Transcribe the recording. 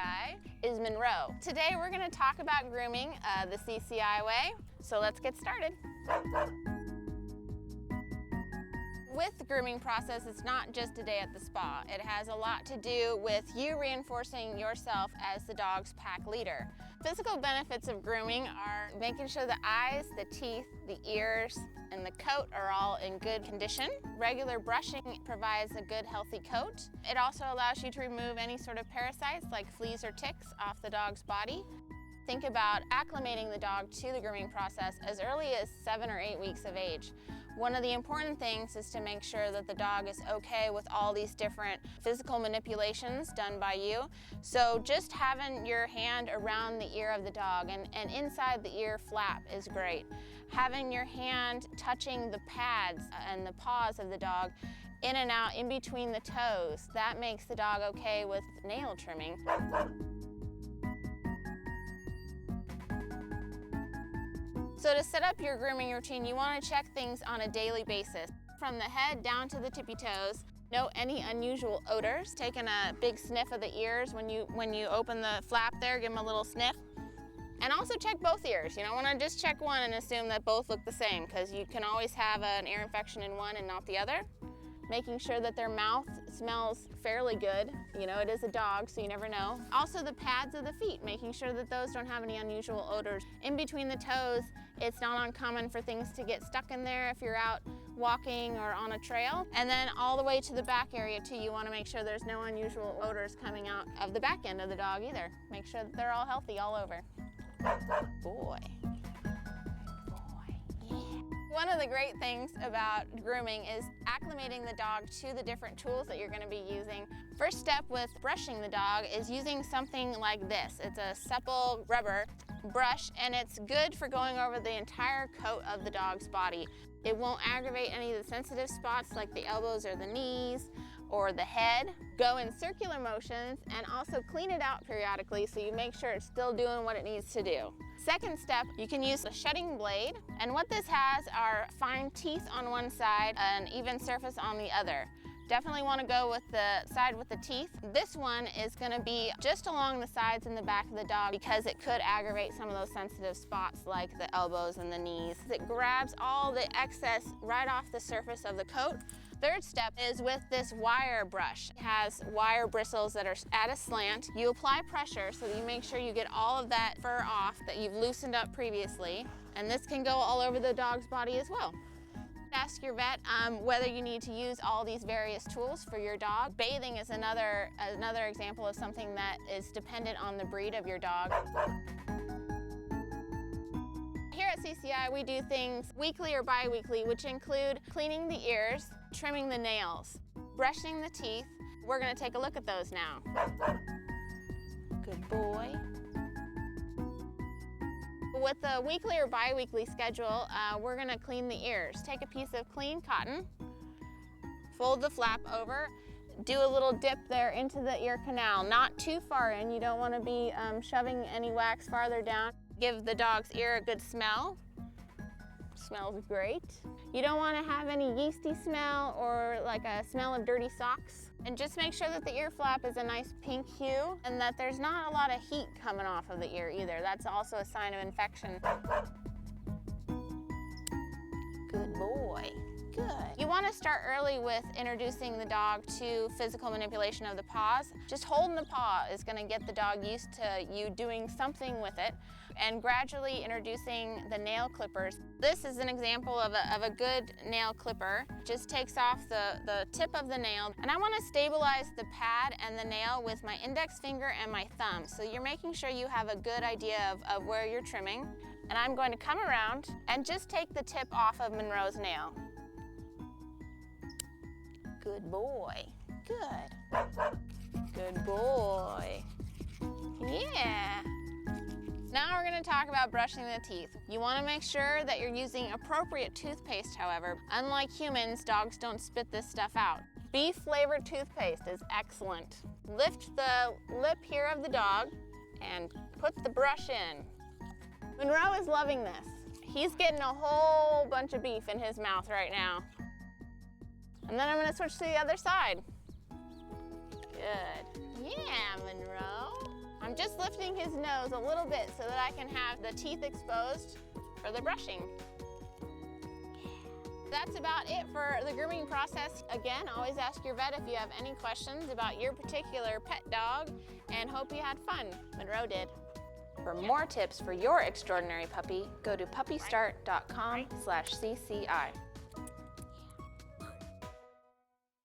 CCI is Monroe. Today we're going to talk about grooming the CCI way, so let's get started. With the grooming process, it's not just a day at the spa. It has a lot to do with you reinforcing yourself as the dog's pack leader. Physical benefits of grooming are making sure the eyes, the teeth, the ears, and the coat are all in good condition. Regular brushing provides a good, healthy coat. It also allows you to remove any sort of parasites like fleas or ticks off the dog's body. Think about acclimating the dog to the grooming process as early as 7 or 8 weeks of age. One of the important things is to make sure that the dog is okay with all these different physical manipulations done by you. So just having your hand around the ear of the dog and inside the ear flap is great. Having your hand touching the pads and the paws of the dog in and out in between the toes, that makes the dog okay with nail trimming. So to set up your grooming routine, you want to check things on a daily basis. From the head down to the tippy toes, note any unusual odors. Taking a big sniff of the ears when you open the flap there, give them a little sniff. And also check both ears. You don't want to just check one and assume that both look the same, because you can always have an ear infection in one and not the other. Making sure that their mouth smells fairly good. You know, it is a dog, so you never know. Also the pads of the feet, making sure that those don't have any unusual odors. In between the toes, it's not uncommon for things to get stuck in there if you're out walking or on a trail. And then all the way to the back area too, you want to make sure there's no unusual odors coming out of the back end of the dog either. Make sure that they're all healthy all over. Boy. One of the great things about grooming is acclimating the dog to the different tools that you're going to be using. First step with brushing the dog is using something like this. It's a supple rubber brush, and it's good for going over the entire coat of the dog's body. It won't aggravate any of the sensitive spots like the elbows or the knees or the head. Go in circular motions and also clean it out periodically so you make sure it's still doing what it needs to do. Second step, you can use a shedding blade, and what this has are fine teeth on one side and even surface on the other. Definitely want to go with the side with the teeth. This one is going to be just along the sides and the back of the dog because it could aggravate some of those sensitive spots like the elbows and the knees. It grabs all the excess right off the surface of the coat. Third step is with this wire brush. It has wire bristles that are at a slant. You apply pressure so that you make sure you get all of that fur off that you've loosened up previously. And this can go all over the dog's body as well. Ask your vet whether you need to use all these various tools for your dog. Bathing is another example of something that is dependent on the breed of your dog. Here at CCI, we do things weekly or bi-weekly, which include cleaning the ears, trimming the nails, brushing the teeth. We're going to take a look at those now. Good boy. With the weekly or bi-weekly schedule, we're going to clean the ears. Take a piece of clean cotton, fold the flap over, do a little dip there into the ear canal, not too far in. You don't want to be shoving any wax farther down. Give the dog's ear a good smell. Smells great. You don't want to have any yeasty smell or like a smell of dirty socks. And just make sure that the ear flap is a nice pink hue and that there's not a lot of heat coming off of the ear either. That's also a sign of infection. Good boy. Good. You want to start early with introducing the dog to physical manipulation of the paws. Just holding the paw is going to get the dog used to you doing something with it, and gradually introducing the nail clippers. This is an example of a good nail clipper. Just takes off the tip of the nail, and I want to stabilize the pad and the nail with my index finger and my thumb. So you're making sure you have a good idea of where you're trimming. And I'm going to come around and just take the tip off of Monroe's nail. Good boy. Good. Good boy. Yeah. Now we're going to talk about brushing the teeth. You want to make sure that you're using appropriate toothpaste, however. Unlike humans, dogs don't spit this stuff out. Beef flavored toothpaste is excellent. Lift the lip here of the dog and put the brush in. Monroe is loving this. He's getting a whole bunch of beef in his mouth right now. And then I'm going to switch to the other side. Good. Yeah, Monroe. I'm just lifting his nose a little bit so that I can have the teeth exposed for the brushing. That's about it for the grooming process. Again, always ask your vet if you have any questions about your particular pet dog, and hope you had fun. Monroe did. For more tips for your extraordinary puppy, go to puppystart.com/CCI.